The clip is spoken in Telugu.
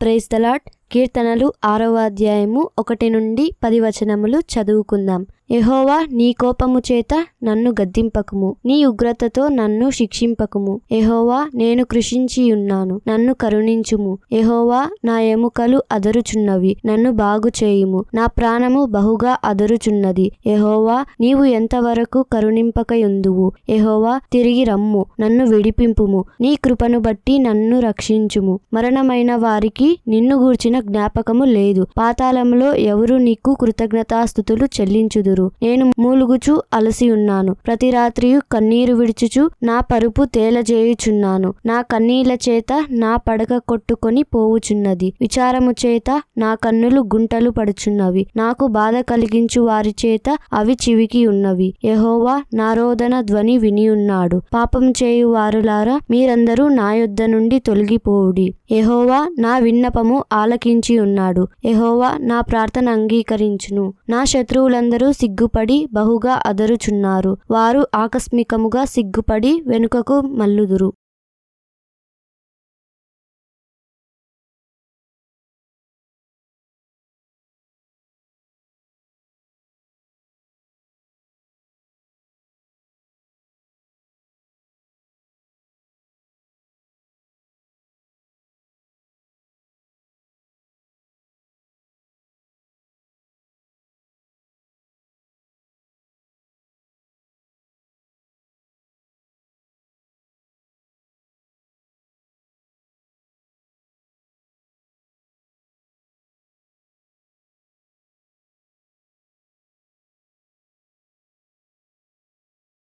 Praise the lord. కీర్తనలు 6వ అధ్యాయము 1 నుండి 10 వచనములు చదువుకుందాం. యెహోవా, నీ కోపము చేత నన్ను గద్దింపకుము, నీ ఉగ్రతతో నన్ను శిక్షింపకుము. యెహోవా, నేను కృషించియున్నాను, నన్ను కరుణించుము. యెహోవా, నా ఎముకలు అదరుచున్నవి, నన్ను బాగు చేయుము. నా ప్రాణము బహుగా అదరుచున్నది. యెహోవా, నీవు ఎంతవరకు కరుణింపకయుందువు? యెహోవా, తిరిగి రమ్ము, నన్ను విడిపింపుము. నీ కృపను బట్టి నన్ను రక్షించుము. మరణమైన వారికి నిన్ను గూర్చిన జ్ఞాపకము లేదు. పాతాళములో ఎవరు నీకు కృతజ్ఞతాస్తుతులు చెల్లించుదురు? నేను మూలుగుచు అలసి ఉన్నాను. ప్రతి రాత్రియు కన్నీరు విడుచుచు నా పరుపు తేలజేయుచున్నాను. నా కన్నీళ్ల చేత నా పడక కొట్టుకొని పోవుచున్నది. విచారము చేత నా కన్నులు గుంటలు పడుచున్నవి. నాకు బాధ కలిగించు వారి చేత అవి చివికి ఉన్నవి. యెహోవా నా రోదన ధ్వని వినియున్నాడు. పాపం చేయు వారులారా, మీరందరూ నా యొద్ద నుండి తొలగిపోవుడి. యెహోవా నా విన్నపము ఆలకించి ఉన్నాడు. యెహోవా నా ప్రార్థన అంగీకరించును. నా శత్రువులందరూ సిగ్గుపడి బహుగా అదరుచున్నారు. వారు ఆకస్మికముగా సిగ్గుపడి వెనుకకు మల్లుదురు.